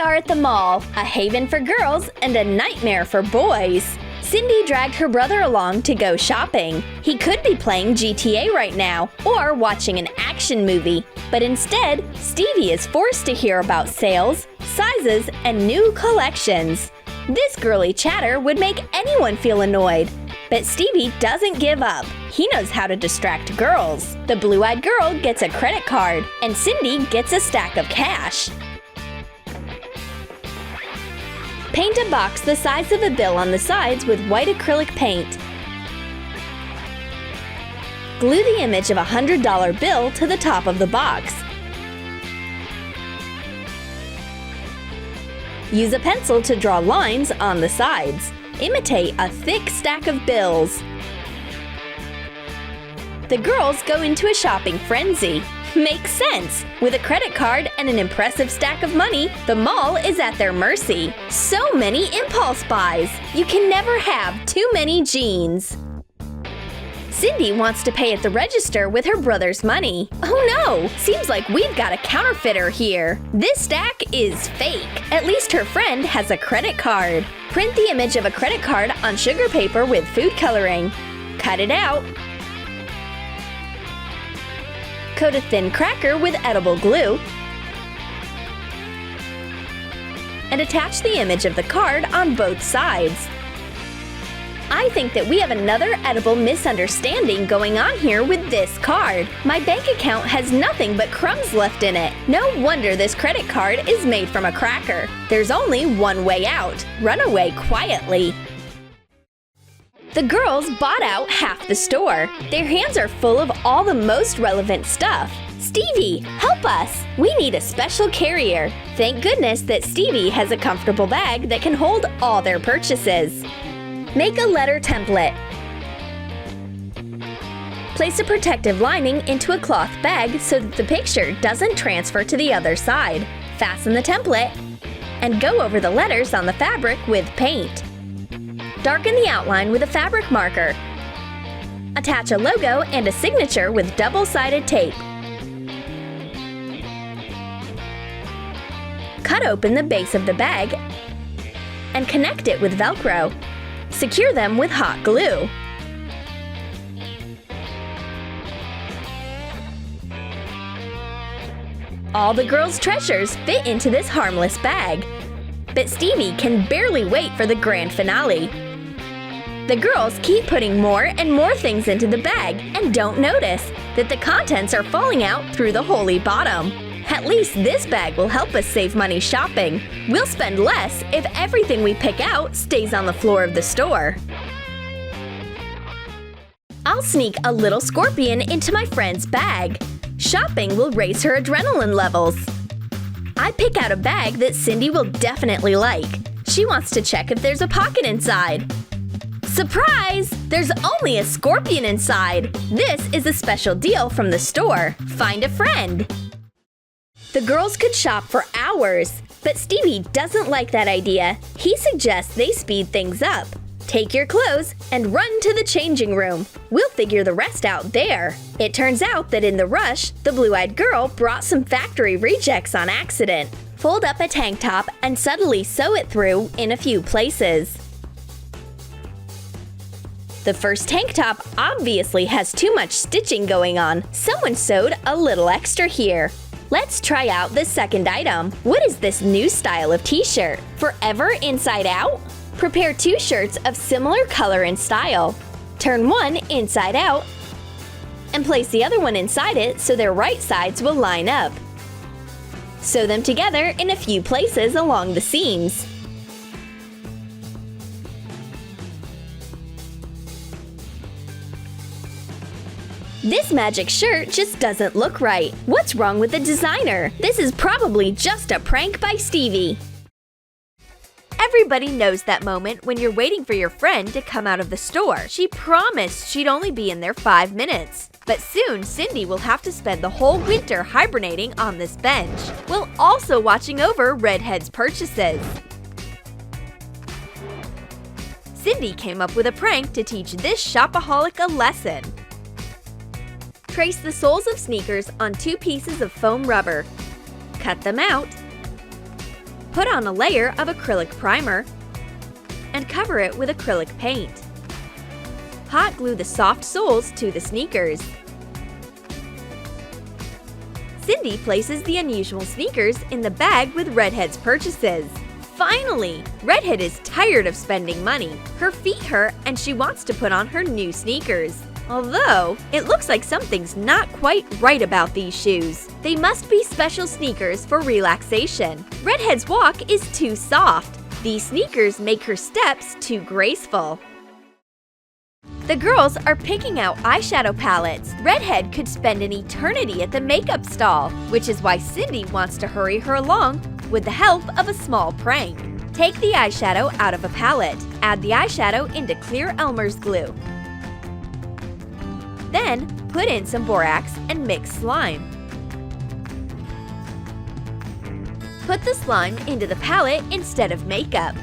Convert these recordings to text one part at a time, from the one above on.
are at the mall, a haven for girls and a nightmare for boys. Cindy dragged her brother along to go shopping. He could be playing GTA right now or watching an action movie, but instead, Stevie is forced to hear about sales, sizes, and new collections. This girly chatter would make anyone feel annoyed, but Stevie doesn't give up. He knows how to distract girls. The blue-eyed girl gets a credit card, and Cindy gets a stack of cash. Paint a box the size of a bill on the sides with white acrylic paint. Glue the image of a $100 bill to the top of the box. Use a pencil to draw lines on the sides. Imitate a thick stack of bills. The girls go into a shopping frenzy. Makes sense! With a credit card and an impressive stack of money, the mall is at their mercy. So many impulse buys! You can never have too many jeans. Cindy wants to pay at the register with her brother's money. Oh no! Seems like we've got a counterfeiter here. This stack is fake. At least her friend has a credit card. Print the image of a credit card on sugar paper with food coloring. Cut it out. Coat a thin cracker with edible glue. And attach the image of the card on both sides. I think that we have another edible misunderstanding going on here with this card. My bank account has nothing but crumbs left in it. No wonder this credit card is made from a cracker. There's only one way out. Run away quietly. The girls bought out half the store. Their hands are full of all the most relevant stuff. Stevie, help us! We need a special carrier. Thank goodness that Stevie has a comfortable bag that can hold all their purchases. Make a letter template. Place a protective lining into a cloth bag so that the picture doesn't transfer to the other side. Fasten the template and go over the letters on the fabric with paint. Darken the outline with a fabric marker. Attach a logo and a signature with double-sided tape. Cut open the base of the bag and connect it with Velcro. Secure them with hot glue. All the girls' treasures fit into this harmless bag. But Stevie can barely wait for the grand finale. The girls keep putting more and more things into the bag and don't notice that the contents are falling out through the holy bottom. At least this bag will help us save money shopping. We'll spend less if everything we pick out stays on the floor of the store. I'll sneak a little scorpion into my friend's bag. Shopping will raise her adrenaline levels. I pick out a bag that Cindy will definitely like. She wants to check if there's a pocket inside. Surprise! There's only a scorpion inside. This is a special deal from the store. Find a friend. The girls could shop for hours, but Stevie doesn't like that idea. He suggests they speed things up. Take your clothes and run to the changing room. We'll figure the rest out there. It turns out that in the rush, the blue-eyed girl brought some factory rejects on accident. Fold up a tank top and subtly sew it through in a few places. The first tank top obviously has too much stitching going on. Someone sewed a little extra here. Let's try out the second item. What is this new style of t-shirt? Forever inside out? Prepare 2 shirts of similar color and style. Turn one inside out and place the other one inside it so their right sides will line up. Sew them together in a few places along the seams. This magic shirt just doesn't look right. What's wrong with the designer? This is probably just a prank by Stevie. Everybody knows that moment when you're waiting for your friend to come out of the store. She promised she'd only be in there 5 minutes. But soon, Cindy will have to spend the whole winter hibernating on this bench, while also watching over Redhead's purchases. Cindy came up with a prank to teach this shopaholic a lesson. Trace the soles of sneakers on 2 pieces of foam rubber. Cut them out. Put on a layer of acrylic primer and cover it with acrylic paint. Hot glue the soft soles to the sneakers. Cindy places the unusual sneakers in the bag with Redhead's purchases. Finally! Redhead is tired of spending money. Her feet hurt and she wants to put on her new sneakers. Although, it looks like something's not quite right about these shoes. They must be special sneakers for relaxation. Redhead's walk is too soft. These sneakers make her steps too graceful. The girls are picking out eyeshadow palettes. Redhead could spend an eternity at the makeup stall, which is why Cindy wants to hurry her along with the help of a small prank. Take the eyeshadow out of a palette. Add the eyeshadow into clear Elmer's glue. Then, put in some borax and mix slime. Put the slime into the palette instead of makeup.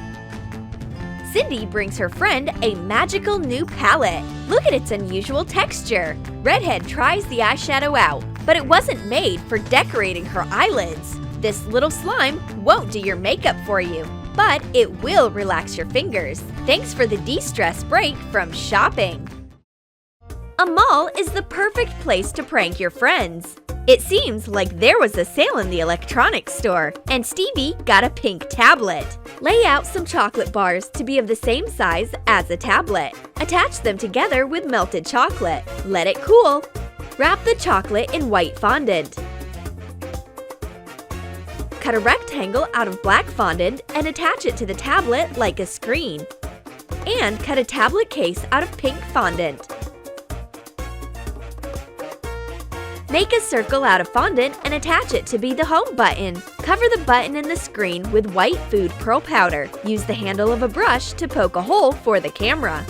Cindy brings her friend a magical new palette. Look at its unusual texture. Redhead tries the eyeshadow out, but it wasn't made for decorating her eyelids. This little slime won't do your makeup for you, but it will relax your fingers. Thanks for the de-stress break from shopping. A mall is the perfect place to prank your friends. It seems like there was a sale in the electronics store, and Stevie got a pink tablet. Lay out some chocolate bars to be of the same size as a tablet. Attach them together with melted chocolate. Let it cool. Wrap the chocolate in white fondant. Cut a rectangle out of black fondant and attach it to the tablet like a screen. And cut a tablet case out of pink fondant. Make a circle out of fondant and attach it to be the home button. Cover the button in the screen with white food pearl powder. Use the handle of a brush to poke a hole for the camera.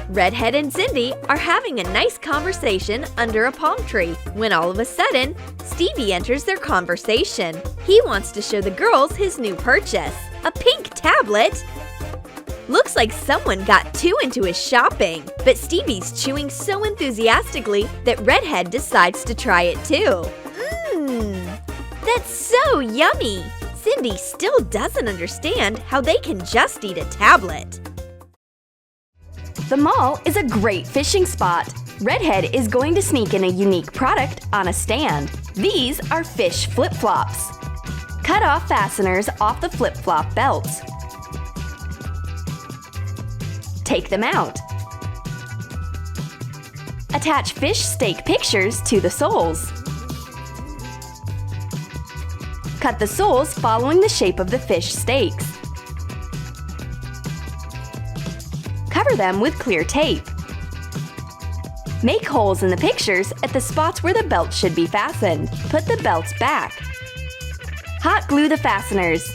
Redhead and Cindy are having a nice conversation under a palm tree when all of a sudden, Stevie enters their conversation. He wants to show the girls his new purchase, a pink tablet. Looks like someone got too into his shopping, but Stevie's chewing so enthusiastically that Redhead decides to try it too. That's so yummy! Cindy still doesn't understand how they can just eat a tablet. The mall is a great fishing spot. Redhead is going to sneak in a unique product on a stand. These are fish flip-flops. Cut off fasteners off the flip-flop belts. Take them out. Attach fish steak pictures to the soles. Cut the soles following the shape of the fish steaks. Cover them with clear tape. Make holes in the pictures at the spots where the belt should be fastened. Put the belts back. Hot glue the fasteners.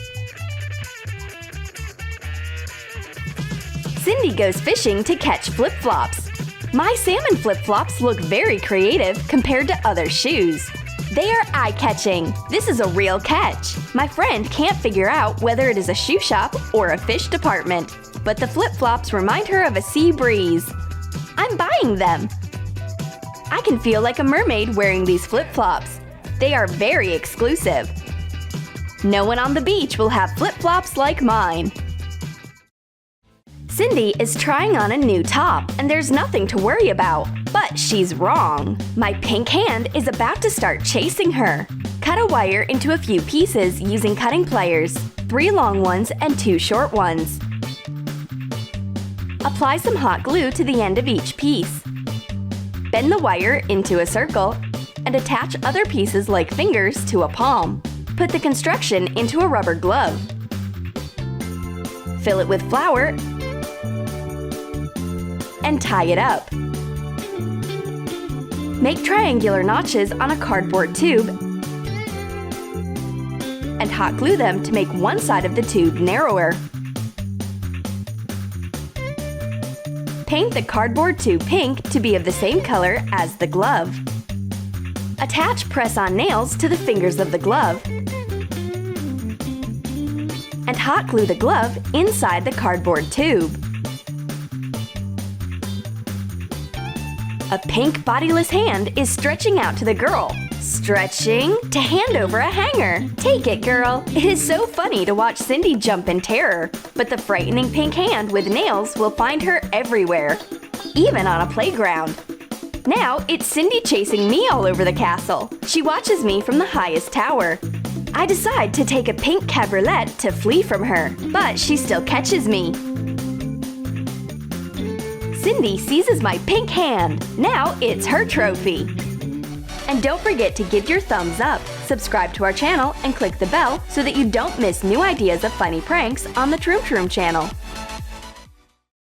Cindy goes fishing to catch flip-flops. My salmon flip-flops look very creative compared to other shoes. They are eye-catching. This is a real catch. My friend can't figure out whether it is a shoe shop or a fish department, but the flip-flops remind her of a sea breeze. I'm buying them. I can feel like a mermaid wearing these flip-flops. They are very exclusive. No one on the beach will have flip-flops like mine. Cindy is trying on a new top, and there's nothing to worry about. But she's wrong. My pink hand is about to start chasing her. Cut a wire into a few pieces using cutting pliers, 3 long ones and 2 short ones. Apply some hot glue to the end of each piece. Bend the wire into a circle and attach other pieces like fingers to a palm. Put the construction into a rubber glove. Fill it with flour and tie it up. Make triangular notches on a cardboard tube and hot glue them to make one side of the tube narrower. Paint the cardboard tube pink to be of the same color as the glove. Attach press-on nails to the fingers of the glove and hot glue the glove inside the cardboard tube. A pink bodiless hand is stretching out to the girl. Stretching to hand over a hanger. Take it, girl. It is so funny to watch Cindy jump in terror, but the frightening pink hand with nails will find her everywhere, even on a playground. Now it's Cindy chasing me all over the castle. She watches me from the highest tower. I decide to take a pink cabriolet to flee from her, but she still catches me. Cindy seizes my pink hand. Now it's her trophy. And don't forget to give your thumbs up, subscribe to our channel, and click the bell so that you don't miss new ideas of funny pranks on the Troom channel.